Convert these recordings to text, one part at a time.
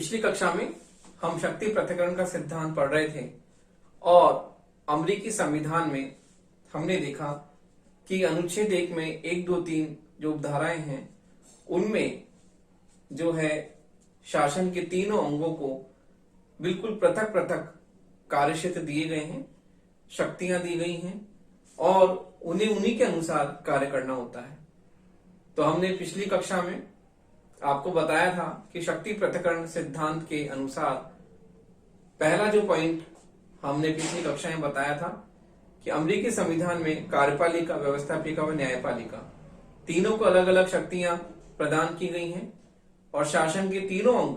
पिछली कक्षा में हम शक्ति पृथक्करण का सिद्धांत पढ़ रहे थे और अमेरिकी संविधान में हमने देखा कि अनुच्छेद 1 में 1, 2, 3 जो उपधाराएं हैं उनमें जो है शासन के तीनों अंगों को बिल्कुल पृथक पृथक कार्यक्षेत्र दिए गए हैं, शक्तियां दी गई हैं और उन्हें उन्हीं के अनुसार कार्य करना होता है। तो हमने पिछली कक्षा में आपको बताया था कि शक्ति पृथक्करण सिद्धांत के अनुसार पहला जो पॉइंट हमने पिछली कक्षा में बताया था कि अमेरिकी संविधान में कार्यपालिका, व्यवस्थापिका व न्यायपालिका तीनों को अलग अलग शक्तियां प्रदान की गई हैं और शासन के तीनों अंग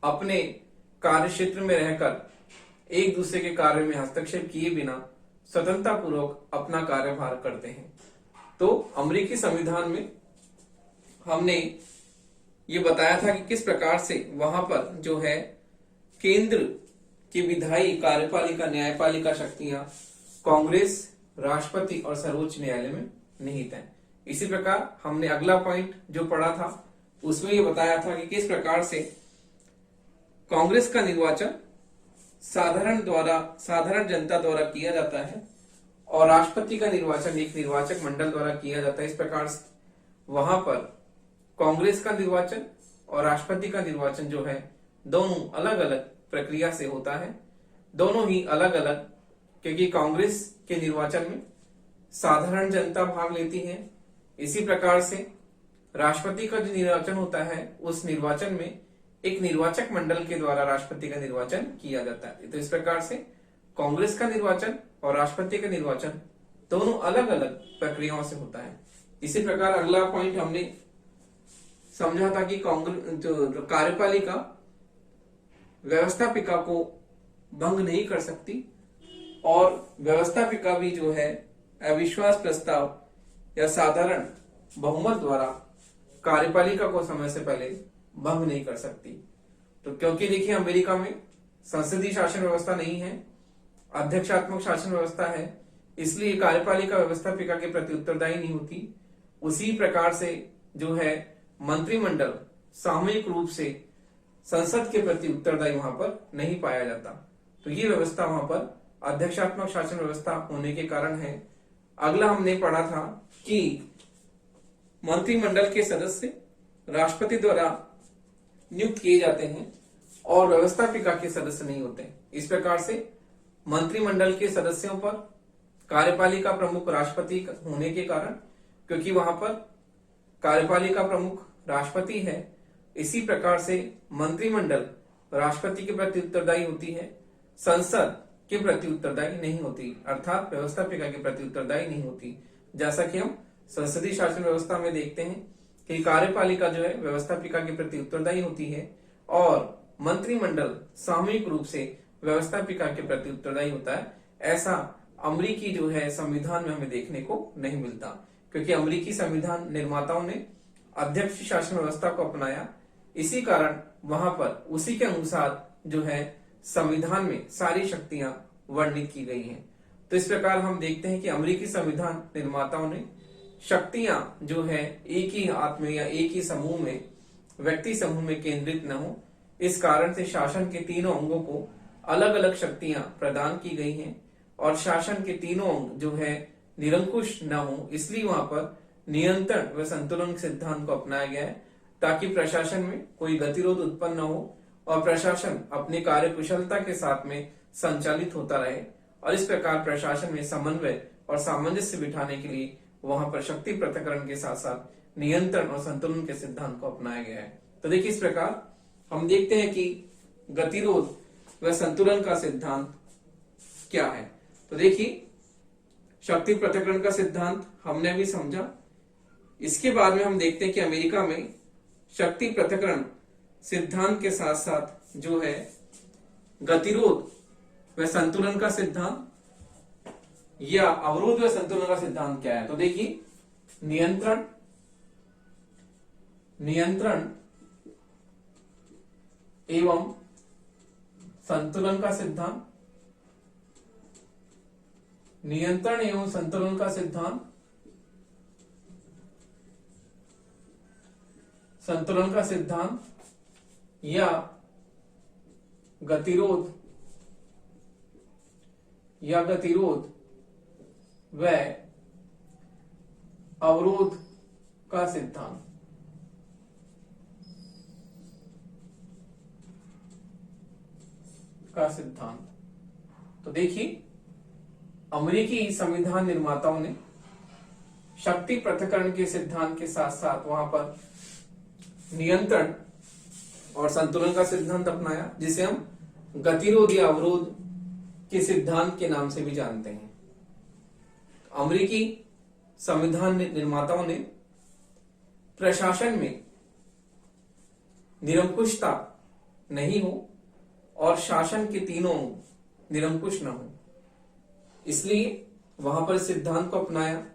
अपने कार्य क्षेत्र में रहकर एक दूसरे के कार्य में हस्तक्षेप किए बिना स्वतंत्रता पूर्वक अपना कार्यभार करते हैं। तो अमेरिकी संविधान में हमने ये बताया था कि किस प्रकार से वहां पर जो है केंद्र की विधायी, कार्यपालिका, न्यायपालिका शक्तियां कांग्रेस, राष्ट्रपति और सर्वोच्च न्यायालय में निहित हैं। इसी प्रकार हमने अगला पॉइंट जो पढ़ा था उसमें ये बताया था कि किस प्रकार से कांग्रेस का निर्वाचन साधारण जनता द्वारा किया जाता है और राष्ट्रपति का निर्वाचन एक निर्वाचक मंडल द्वारा किया जाता है। इस प्रकार से वहां पर कांग्रेस का निर्वाचन और राष्ट्रपति का निर्वाचन जो है दोनों अलग अलग प्रक्रिया से होता है, दोनों ही अलग अलग, क्योंकि कांग्रेस के निर्वाचन में साधारण जनता भाग लेती है। इसी प्रकार से राष्ट्रपति का जो निर्वाचन होता है उस निर्वाचन में एक निर्वाचक मंडल के द्वारा राष्ट्रपति का निर्वाचन किया जाता है। तो इस प्रकार से कांग्रेस का निर्वाचन और राष्ट्रपति का निर्वाचन दोनों अलग अलग प्रक्रियाओं से होता है। इसी प्रकार अगला पॉइंट हमने समझा था कि कांग्रेस जो कार्यपालिका व्यवस्थापिका को भंग नहीं कर सकती और व्यवस्थापिका भी जो है अविश्वास प्रस्ताव या साधारण बहुमत द्वारा कार्यपालिका को समय से पहले भंग नहीं कर सकती। तो क्योंकि देखिए अमेरिका में संसदीय शासन व्यवस्था नहीं है, अध्यक्षात्मक शासन व्यवस्था है, इसलिए कार्यपालिका व्यवस्थापिका के प्रति उत्तरदायी नहीं होती। उसी प्रकार से जो है मंत्रिमंडल सामूहिक रूप से संसद के प्रति उत्तरदायी वहां पर नहीं पाया जाता। तो ये व्यवस्था वहां पर अध्यक्षात्मक शासन व्यवस्था होने के कारण है। अगला हमने पढ़ा था कि मंत्रिमंडल के सदस्य राष्ट्रपति द्वारा नियुक्त किए जाते हैं और व्यवस्थापिका के सदस्य नहीं होते। इस प्रकार से मंत्रिमंडल के सदस्यों पर कार्यपालिका प्रमुख राष्ट्रपति होने के कारण, क्योंकि वहां पर कार्यपालिका प्रमुख राष्ट्रपति है, इसी प्रकार से मंत्रिमंडल राष्ट्रपति के प्रति उत्तरदायी होती है, संसद के प्रति उत्तरदायी नहीं होती, अर्थात व्यवस्थापिका के प्रति उत्तरदायी नहीं होती। जैसा कि हम संसदीय शासन व्यवस्था में देखते हैं कि कार्यपालिका जो है व्यवस्थापिका के प्रति उत्तरदायी होती है और मंत्रिमंडल सामूहिक रूप से व्यवस्थापिका के प्रति उत्तरदायी होता है। ऐसा अमेरिकी जो है संविधान में हमें देखने को नहीं मिलता, क्योंकि अमेरिकी संविधान निर्माताओं ने अध्यक्ष शासन व्यवस्था को अपनाया। इसी कारण वहां पर उसी के अनुसार जो है संविधान में सारी शक्तियां वर्णित की गई हैं। तो इस प्रकार हम देखते हैं कि अमेरिकी संविधान निर्माताओं ने शक्तियां जो है एक ही हाथ में या एक ही समूह में, व्यक्ति समूह में केंद्रित न हो, इस कारण से शासन के तीनों अंगों को अलग अलग शक्तियां प्रदान की गई हैं और शासन के तीनों अंग जो है निरंकुश न हो, इसलिए वहां पर नियंत्रण व संतुलन सिद्धांत को अपनाया गया है, ताकि प्रशासन में कोई गतिरोध उत्पन्न न हो और प्रशासन अपने कार्य कुशलता के साथ में संचालित होता रहे। और इस प्रकार प्रशासन में समन्वय और सामंजस्य बिठाने के लिए वहां पर शक्ति पृथक्करण के साथ साथ नियंत्रण और संतुलन के सिद्धांत को अपनाया गया है। तो देखिए इस प्रकार हम देखते हैं कि गतिरोध व संतुलन का सिद्धांत क्या है। तो देखिए शक्ति पृथक्करण का सिद्धांत हमने भी समझा। इसके बाद में हम देखते हैं कि अमेरिका में शक्ति पृथक्करण सिद्धांत के साथ साथ जो है गतिरोध व संतुलन का सिद्धांत या अवरोध व संतुलन का सिद्धांत क्या है। तो देखिए नियंत्रण एवं संतुलन का सिद्धांत, नियंत्रण एवं संतुलन का सिद्धांत, संतुलन का सिद्धांत या गतिरोध या गतिरोध व अवरोध का सिद्धांत। तो देखिए, अमेरिकी संविधान निर्माताओं ने शक्ति पृथक्करण के सिद्धांत के साथ साथ वहां पर नियंत्रण और संतुलन का सिद्धांत अपनाया, जिसे हम गतिरोध या अवरोध के सिद्धांत के नाम से भी जानते हैं। अमेरिकी संविधान निर्माताओं ने प्रशासन में निरंकुशता नहीं हो और शासन के तीनों निरंकुश न हो, इसलिए वहां पर सिद्धांत को अपनाया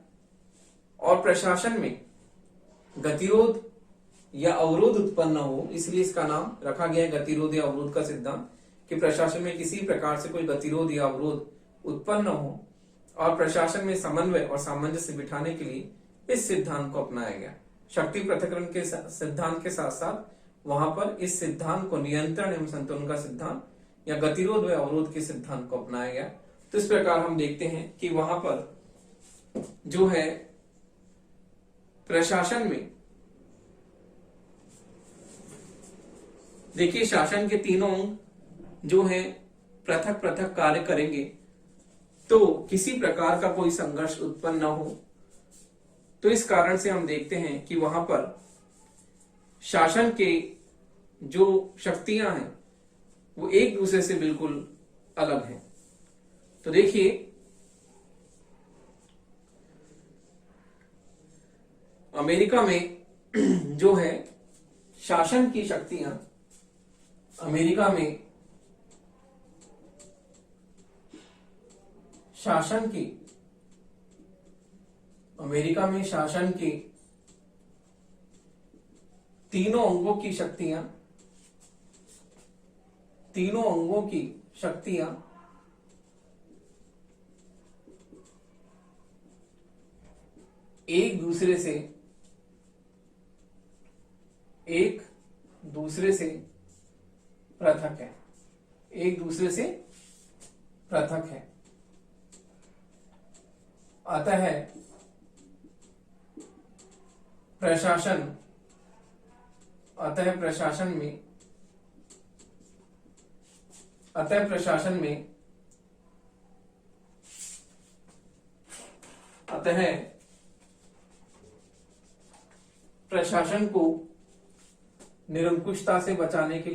और प्रशासन में गतिरोध या अवरोध उत्पन्न न हो, इसलिए इसका नाम रखा गया गतिरोध या अवरोध का सिद्धांत, कि प्रशासन में किसी प्रकार से कोई गतिरोध या अवरोध उत्पन्न न हो और प्रशासन में समन्वय और सामंजस्य बिठाने के लिए इस सिद्धांत को अपनाया गया। शक्ति पृथक्करण के सिद्धांत के साथ साथ वहां पर इस सिद्धांत को नियंत्रण एवं संतुलन का सिद्धांत या गतिरोध व अवरोध के सिद्धांत को अपनाया गया। तो इस प्रकार हम देखते हैं कि वहां पर जो है प्रशासन में, देखिए शासन के तीनों जो है पृथक पृथक कार्य करेंगे तो किसी प्रकार का कोई संघर्ष उत्पन्न न हो। तो इस कारण से हम देखते हैं कि वहां पर शासन के जो शक्तियां हैं वो एक दूसरे से बिल्कुल अलग हैं। तो देखिए, अमेरिका में जो है शासन की शक्तियां, अमेरिका में शासन की तीनों अंगों की शक्तियां एक दूसरे से पृथक है। अतः प्रशासन को निरंकुशता से बचाने के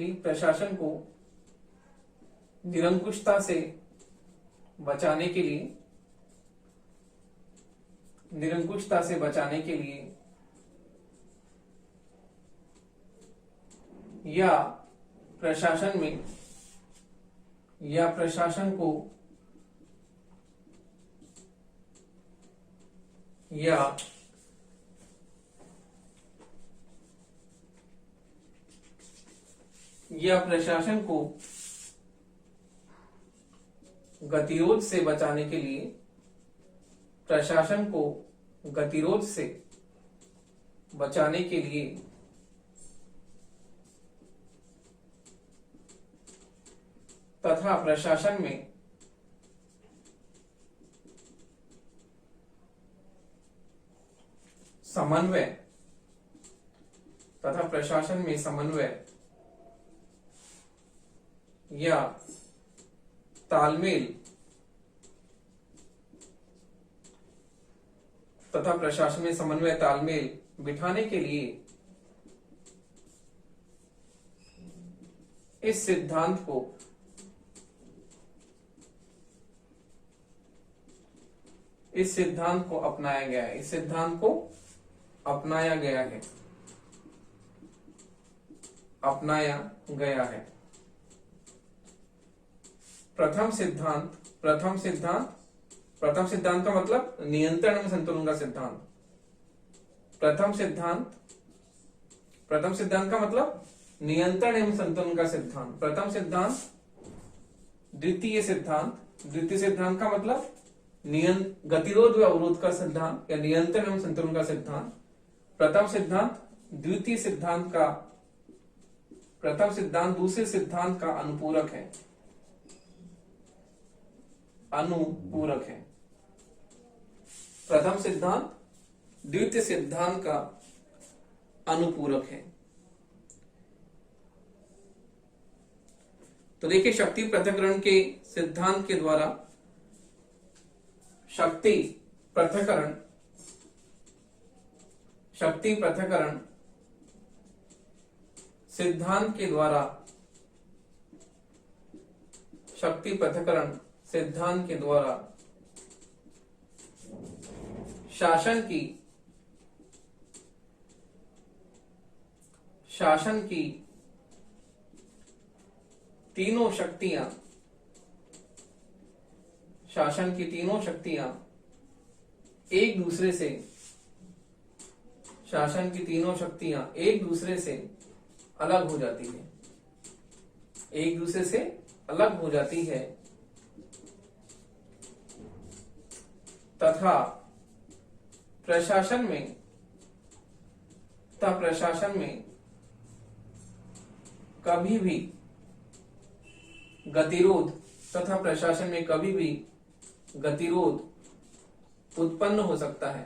लिए, या प्रशासन को गतिरोध से बचाने के लिए, तथा प्रशासन में समन्वय या तालमेल बिठाने के लिए इस सिद्धांत को अपनाया गया है। प्रथम सिद्धांत का मतलब नियंत्रण एवं संतुलन का सिद्धांत। प्रथम सिद्धांत का मतलब नियंत्रण एवं संतुलन का सिद्धांत। प्रथम सिद्धांत। द्वितीय सिद्धांत का मतलब गतिरोध व अवरोध का सिद्धांत या नियंत्रण एवं संतुलन का सिद्धांत। प्रथम सिद्धांत। द्वितीय सिद्धांत का प्रथम सिद्धांत दूसरे सिद्धांत का अनुपूरक है, अनुपूरक है। प्रथम सिद्धांत द्वितीय सिद्धांत का अनुपूरक है। तो देखिए, शक्ति पृथक्करण के सिद्धांत के द्वारा शक्ति पृथक्करण सिद्धांत के द्वारा शक्ति पृथक्करण सिद्धांत के द्वारा शासन की तीनों शक्तियां एक दूसरे से अलग हो जाती है, तथा प्रशासन में कभी भी गतिरोध उत्पन्न हो सकता है।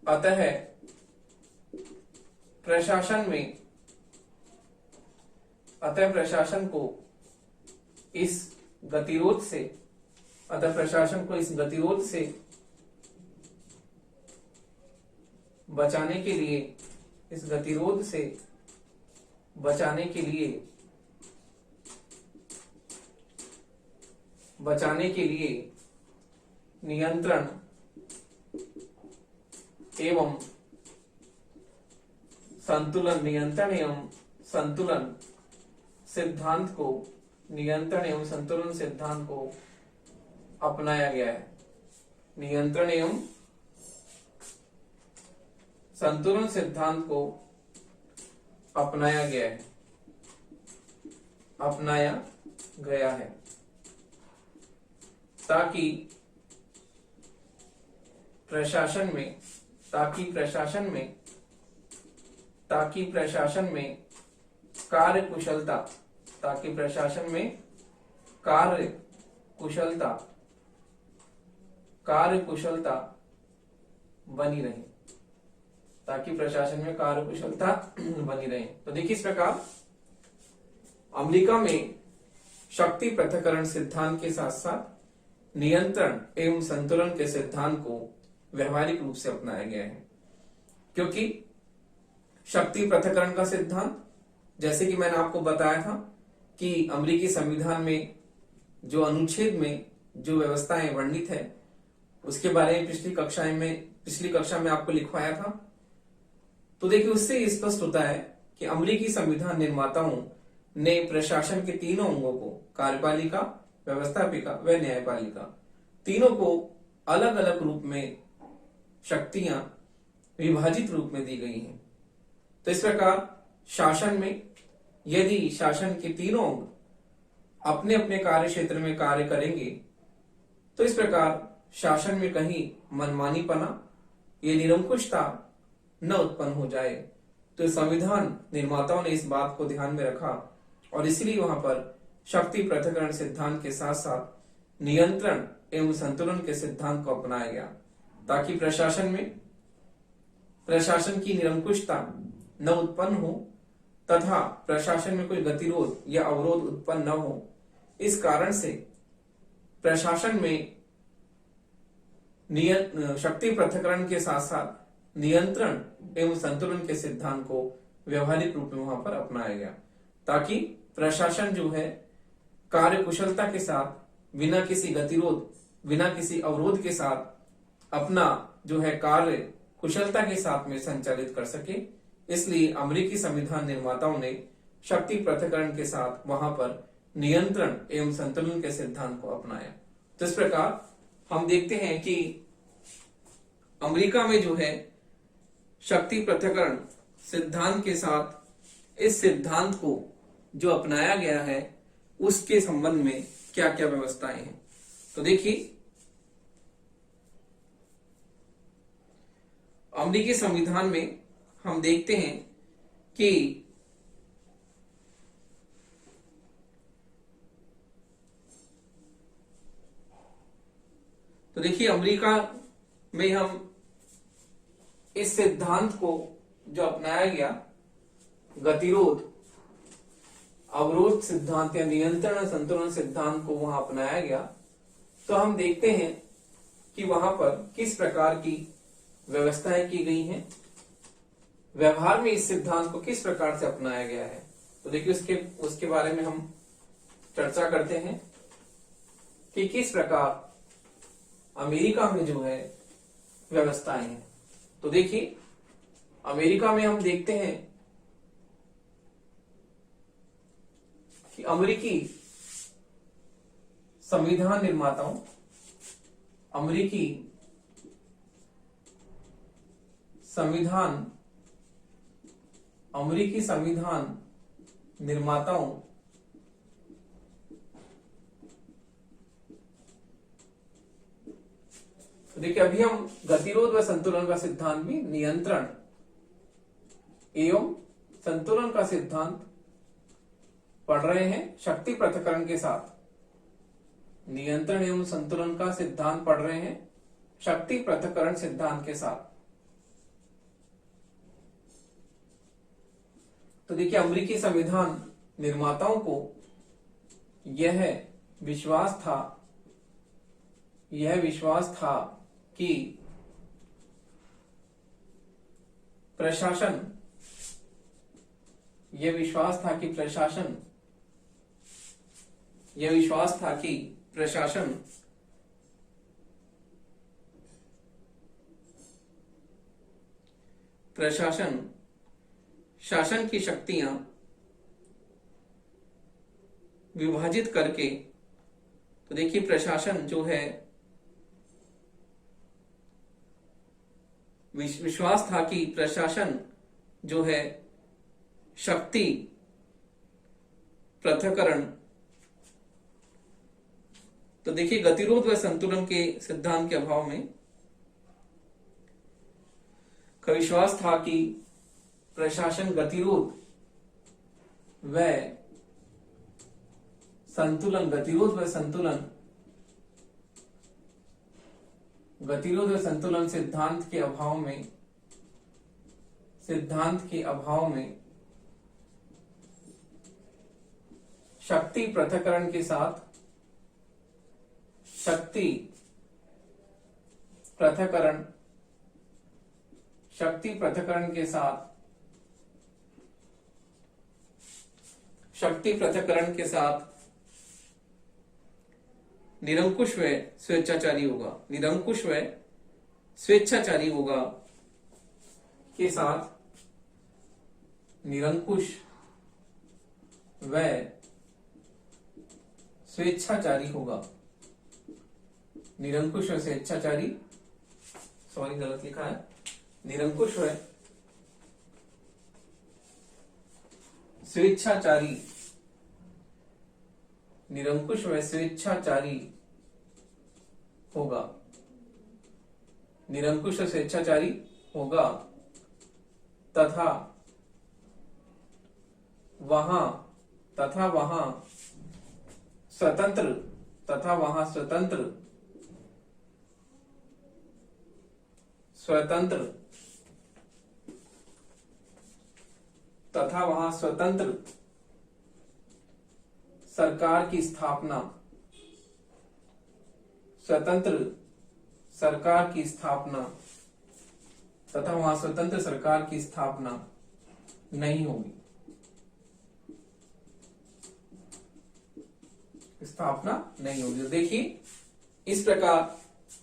अतः प्रशासन को इस गतिरोध से बचाने के लिए नियंत्रण एवं संतुलन सिद्धांत को अपनाया गया है। नियंत्रण एवं संतुलन सिद्धांत को अपनाया गया है ताकि प्रशासन में कार्यकुशलता बनी रहे। तो देखिए, इस प्रकार अमेरिका में शक्ति पृथक्करण सिद्धांत के साथ साथ नियंत्रण एवं संतुलन के सिद्धांत को व्यवहारिक रूप से अपनाया गया है, क्योंकि शक्ति पृथक्करण का सिद्धांत, जैसे कि मैंने आपको बताया था कि अमेरिकी संविधान में जो अनुच्छेद में जो व्यवस्थाएं वर्णित है उसके बारे में पिछली कक्षा में आपको लिखवाया था। तो देखिए, उससे स्पष्ट होता है कि अमेरिकी संविधान निर्माताओं ने प्रशासन के तीनों अंगों को, कार्यपालिका, व्यवस्थापिका व न्यायपालिका, तीनों को अलग अलग रूप में शक्तियां विभाजित रूप में दी गई हैं। तो इस प्रकार शासन में यदि शासन के तीनों अंग अपने अपने कार्य क्षेत्र में कार्य करेंगे तो इस प्रकार शासन में कहीं मनमानीपना या निरंकुशता न उत्पन्न हो जाए। तो संविधान निर्माताओं ने इस बात को ध्यान में रखा और इसलिए वहां पर शक्ति पृथक्करण सिद्धांत के साथ साथ नियंत्रण एवं संतुलन के सिद्धांत को अपनाया गया, ताकि प्रशासन की निरंकुशता न उत्पन्न हो तथा प्रशासन में कोई गतिरोध या अवरोध उत्पन्न न हो। इस कारण से प्रशासन में शक्ति पृथक्करण के साथ साथ नियंत्रण एवं संतुलन के सिद्धांत को व्यवहारिक रूप में वहां पर अपनाया गया, ताकि प्रशासन जो है कार्यकुशलता के साथ, बिना किसी गतिरोध, बिना किसी अवरोध के साथ अपना जो है कार्य कुशलता के साथ में संचालित कर सके। इसलिए अमेरिकी संविधान निर्माताओं ने शक्ति पृथक्करण के साथ वहां पर नियंत्रण एवं संतुलन के सिद्धांत को अपनाया। तो इस प्रकार हम देखते हैं कि अमेरिका में जो है शक्ति पृथक्करण सिद्धांत के साथ इस सिद्धांत को जो अपनाया गया है उसके संबंध में क्या क्या व्यवस्थाएं हैं। तो देखिए, अमेरिकी संविधान में हम देखते हैं कि तो देखिए अमेरिका में हम इस सिद्धांत को जो अपनाया गया, गतिरोध अवरोध सिद्धांत या नियंत्रण संतुलन सिद्धांत को वहां अपनाया गया, तो हम देखते हैं कि वहां पर किस प्रकार की व्यवस्थाएं की गई हैं, व्यवहार में इस सिद्धांत को किस प्रकार से अपनाया गया है। तो देखिए उसके बारे में हम चर्चा करते हैं कि किस प्रकार अमेरिका में जो है व्यवस्थाएं हैं। तो देखिए अमेरिका में हम देखते हैं कि अमेरिकी संविधान निर्माताओं, अमेरिकी संविधान निर्माताओं तो देखिए अभी हम गतिरोध व संतुलन का सिद्धांत भी नियंत्रण एवं संतुलन का सिद्धांत पढ़ रहे हैं शक्ति पृथक्करण के साथ। नियंत्रण एवं संतुलन का सिद्धांत पढ़ रहे हैं शक्ति पृथक्करण सिद्धांत के साथ। तो देखिए अमेरिकी संविधान निर्माताओं को यह विश्वास था कि प्रशासन शासन की शक्तियां विभाजित करके, तो देखिए प्रशासन जो है विश्वास था कि प्रशासन जो है शक्ति पृथक्करण, तो देखिए गतिरोध व संतुलन के सिद्धांत के अभाव में का विश्वास था कि प्रशासन गतिरोध व संतुलन सिद्धांत के अभाव में शक्ति पृथक्करण के साथ शक्ति पृथक्करण के साथ निरंकुश व स्वेच्छाचारी होगा के साथ निरंकुश व स्वेच्छाचारी होगा। निरंकुश व स्वेच्छाचारी, सॉरी गलत लिखा है, निरंकुश व स्वेच्छाचारी होगा। निरंकुश व स्वेच्छाचारी होगा तथा वहां स्वतंत्र सरकार की स्थापना नहीं होगी। देखिए इस प्रकार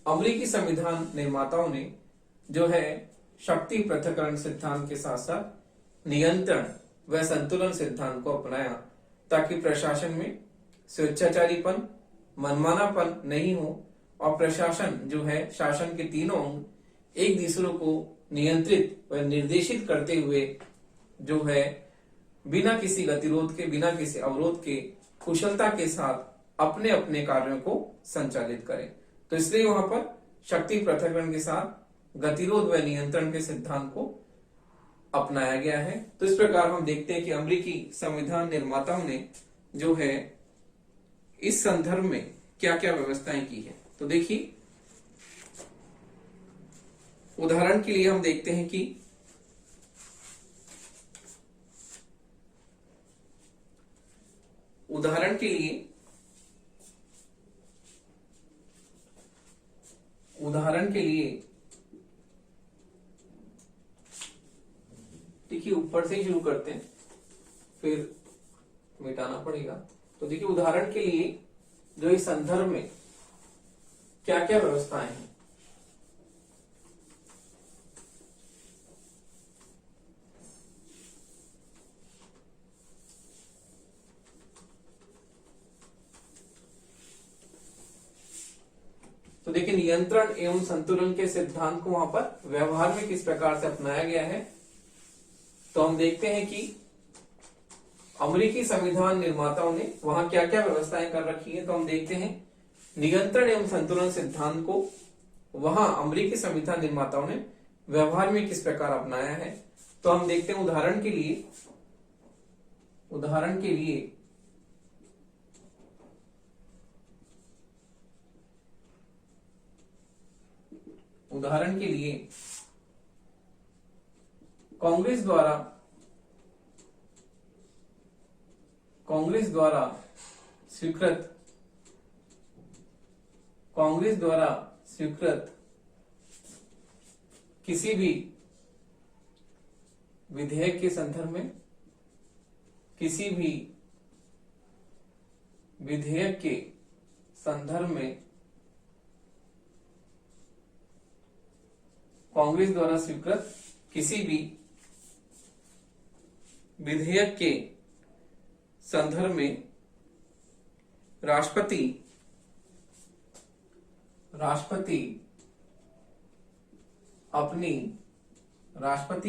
अमेरिकी संविधान निर्माताओं ने जो है शक्ति पृथक्करण सिद्धांत के साथ साथ नियंत्रण व संतुलन सिद्धांत को अपनाया ताकि प्रशासन में स्वेच्छाचारीपन, मनमानापन नहीं हो और प्रशासन जो है शासन के तीनों अंग एक दूसरे को नियंत्रित व निर्देशित करते हुए जो है बिना किसी गतिरोध के, बिना किसी अवरोध के कुशलता के साथ अपने अपने कार्यों को संचालित करें। तो इसलिए वहां पर शक्ति पृथक्करण के साथ गतिरोध व नियंत्रण के सिद्धांत को अपनाया गया है। तो इस प्रकार हम देखते हैं कि अमेरिकी संविधान निर्माताओं ने जो है इस संदर्भ में क्या क्या व्यवस्थाएं की है। तो देखिए, उदाहरण के लिए हम देखते हैं कि उदाहरण के लिए देखिए, ऊपर से ही शुरू करते हैं, फिर मिटाना पड़ेगा। तो देखिए, उदाहरण के लिए जो इस संदर्भ में क्या क्या व्यवस्थाएं हैं। तो देखिए, नियंत्रण एवं संतुलन के सिद्धांत को वहां पर व्यवहार में किस प्रकार से अपनाया गया है। तो हम देखते हैं कि अमेरिकी संविधान निर्माताओं ने वहां क्या क्या व्यवस्थाएं कर रखी है। तो हम देखते हैं नियंत्रण एवं संतुलन सिद्धांत को वहां अमेरिकी संविधान निर्माताओं ने व्यवहार में किस प्रकार अपनाया है। तो हम देखते हैं उदाहरण के लिए कांग्रेस द्वारा स्वीकृत किसी भी विधेयक के संदर्भ में कांग्रेस द्वारा स्वीकृत किसी भी विधेयक के संदर्भ में राष्ट्रपति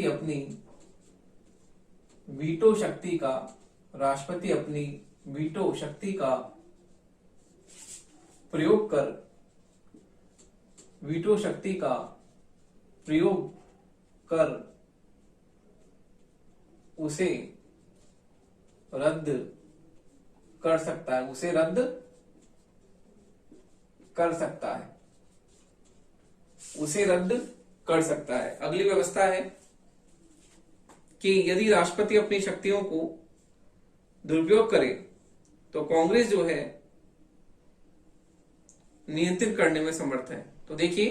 अपनी वीटो शक्ति का प्रयोग कर उसे रद्द कर सकता है। अगली व्यवस्था है कि यदि राष्ट्रपति अपनी शक्तियों को दुरुपयोग करे तो कांग्रेस जो है नियंत्रित करने में समर्थ है। तो देखिए,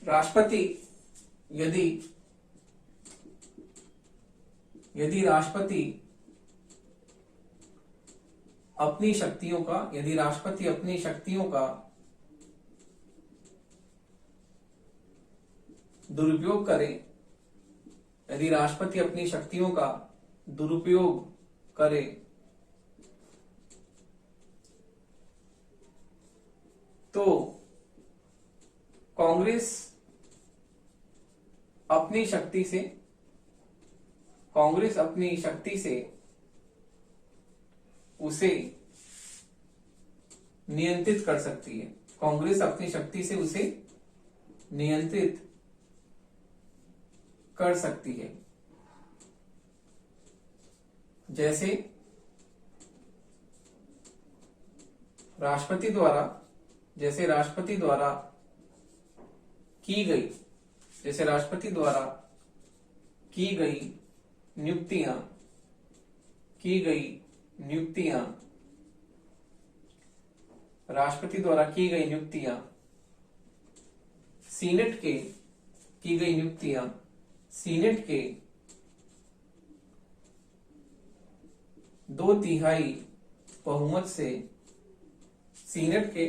राष्ट्रपति यदि राष्ट्रपति अपनी शक्तियों का दुरुपयोग करे तो कांग्रेस अपनी शक्ति से उसे नियंत्रित कर सकती है। जैसे राष्ट्रपति द्वारा की गई नियुक्तियां सीनेट के 2/3 बहुमत से, सीनेट के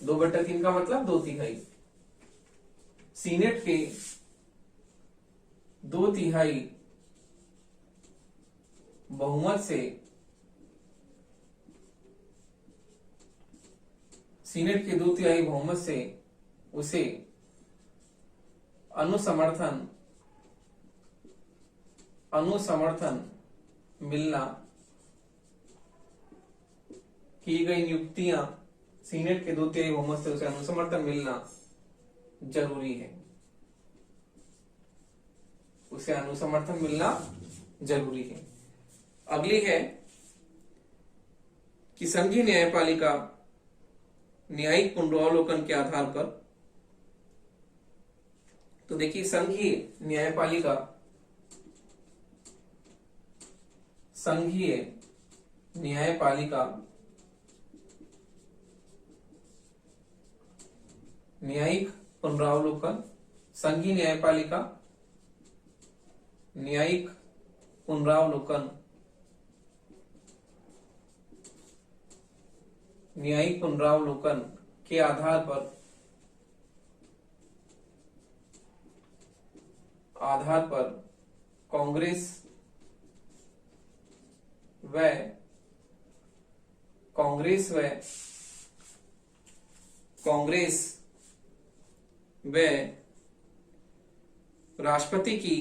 2/3 का मतलब 2/3, सीनेट के 2/3 बहुमत से उसे अनुसमर्थन मिलना, की गई नियुक्तियां सीनेट के 2/3 बहुमत से उसे अनुसमर्थन मिलना जरूरी है, उसे अनुसमर्थन मिलना जरूरी है। अगली है कि संघीय न्यायपालिका न्यायिक पुनरावलोकन के आधार पर, तो देखिए संघीय न्यायपालिका न्यायिक पुनरावलोकन, संघीय न्यायपालिका न्यायिक पुनरावलोकन के आधार पर कांग्रेस व राष्ट्रपति की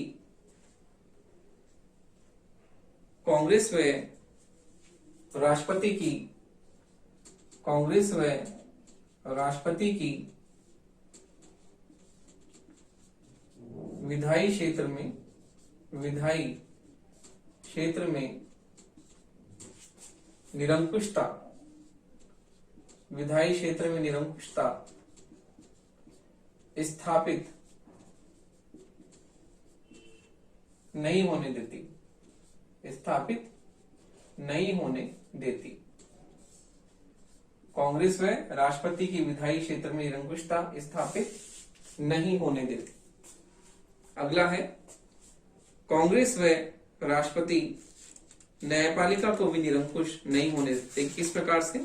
विधायी क्षेत्र में निरंकुशता स्थापित नहीं होने देती। कांग्रेस व राष्ट्रपति की विधायी क्षेत्र में निरंकुशता स्थापित नहीं होने देती। अगला है कांग्रेस व राष्ट्रपति न्यायपालिका को भी निरंकुश नहीं होने देते। किस प्रकार से?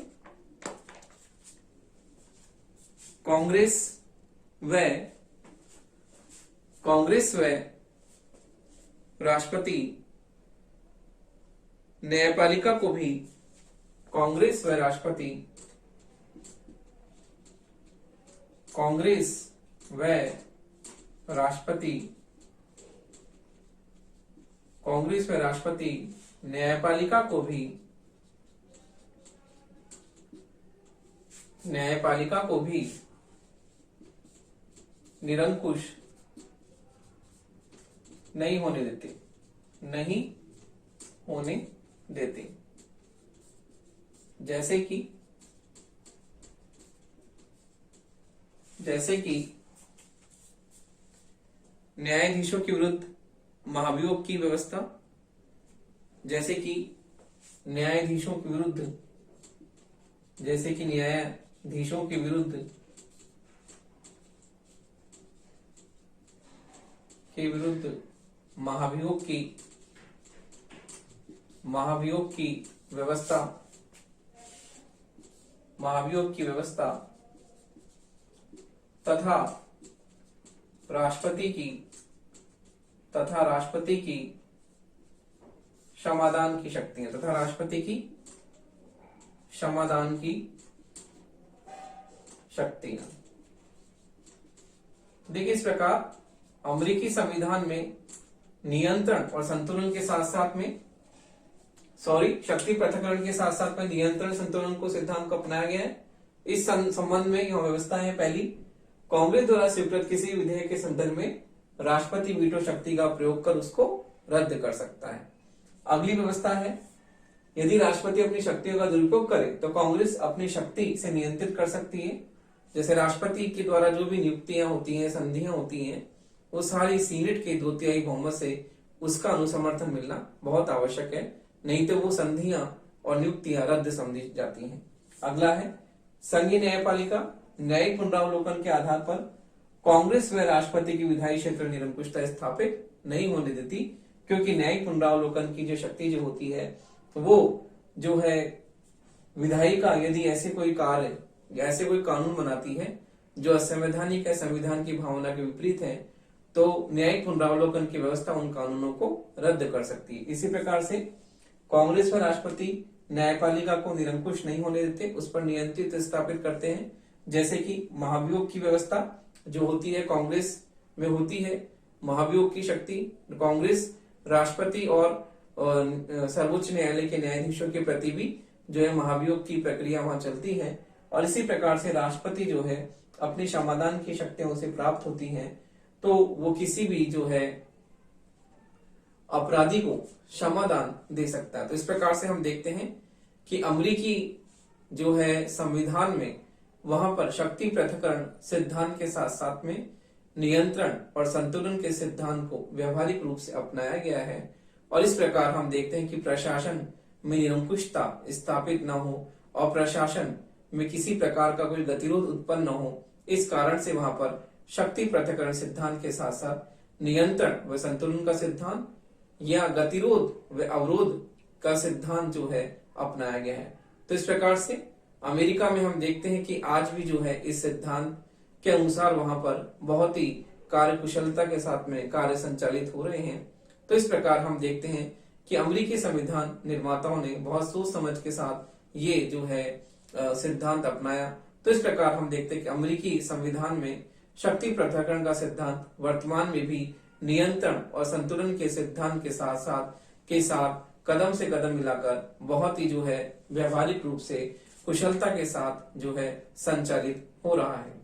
कांग्रेस व राष्ट्रपति न्यायपालिका को भी कांग्रेस व राष्ट्रपति न्यायपालिका को भी निरंकुश नहीं होने देते। जैसे कि न्यायाधीशों के विरुद्ध महाभियोग की व्यवस्था, न्यायाधीशों के विरुद्ध महाभियोग की व्यवस्था तथा राष्ट्रपति की क्षमादान की शक्तियां। देखिए इस प्रकार अमेरिकी संविधान में नियंत्रण और संतुलन के साथ साथ में शक्ति पृथक्करण के साथ साथ में नियंत्रण संतुलन को सिद्धांत को अपनाया गया है। इस संबंध में यह व्यवस्था है। पहली, कांग्रेस द्वारा स्वीकृत किसी विधेयक के संदर्भ में राष्ट्रपति वीटो शक्ति का प्रयोग कर उसको रद्द कर सकता है। अगली व्यवस्था है, यदि राष्ट्रपति अपनी शक्तियों का दुरुपयोग करे तो कांग्रेस अपनी शक्ति से नियंत्रित कर सकती है। जैसे राष्ट्रपति के द्वारा जो भी नियुक्तियां होती हैं, संधियां होती हैं, वो सारी सीनेट के 2/3 बहुमत से उसका अनुसमर्थन मिलना बहुत आवश्यक है, नहीं तो वो संधियां और नियुक्तियां रद्द समझी जाती हैं। अगला है, संघीय न्यायपालिका न्यायिक पुनरावलोकन के आधार पर कांग्रेस व राष्ट्रपति की विधायी क्षेत्र निरंकुशता स्थापित नहीं होने देती, क्योंकि न्यायिक पुनरावलोकन की जो शक्ति जो होती है वो जो है विधायिका यदि ऐसे कोई कार्य या ऐसे कोई कानून बनाती है जो असंवैधानिक है, संविधान की भावना के विपरीत है, तो न्यायिक पुनरावलोकन की व्यवस्था उन कानूनों को रद्द कर सकती है। इसी प्रकार से कांग्रेस व राष्ट्रपति न्यायपालिका को निरंकुश नहीं होने देते, उस पर नियंत्रित स्थापित करते हैं। जैसे कि महाभियोग की व्यवस्था जो होती है कांग्रेस में होती है, महाभियोग की शक्ति कांग्रेस राष्ट्रपति और सर्वोच्च न्यायालय के न्यायाधीशों के प्रति भी जो है महाभियोग की प्रक्रिया वहां चलती है, और इसी प्रकार से राष्ट्रपति जो है अपनी समाधान की शक्तियां उसे प्राप्त होती हैं, तो वो किसी भी जो है अपराधी को क्षमादान दे सकता है। तो इस प्रकार से हम देखते हैं कि अमेरिकी जो है संविधान में वहां पर शक्ति पृथक्करण सिद्धांत के साथ साथ में नियंत्रण और संतुलन के सिद्धांत को व्यवहारिक रूप से अपनाया गया है। और इस प्रकार हम देखते हैं कि प्रशासन में निरंकुशता स्थापित न हो और प्रशासन में किसी प्रकार का कोई गतिरोध उत्पन्न न हो, इस कारण से वहां पर शक्ति पृथक्करण सिद्धांत के साथ साथ नियंत्रण व संतुलन का सिद्धांत या गतिरोध व अवरोध का सिद्धांत जो है अपनाया गया है। तो इस प्रकार से अमेरिका में हम देखते हैं कि आज भी जो है इस सिद्धांत के अनुसार वहां पर बहुत ही कार्यकुशलता के साथ में कार्य संचालित हो रहे हैं। तो इस प्रकार हम देखते हैं कि अमेरिकी संविधान निर्माताओं ने बहुत सोच समझ के साथ ये जो है सिद्धांत अपनाया। तो इस प्रकार हम देखते हैं कि अमेरिकी संविधान में शक्ति पृथक्करण का सिद्धांत वर्तमान में भी नियंत्रण और संतुलन के सिद्धांत के साथ कदम से कदम मिलाकर बहुत ही जो है व्यवहारिक रूप से कुशलता के साथ जो है संचालित हो रहा है।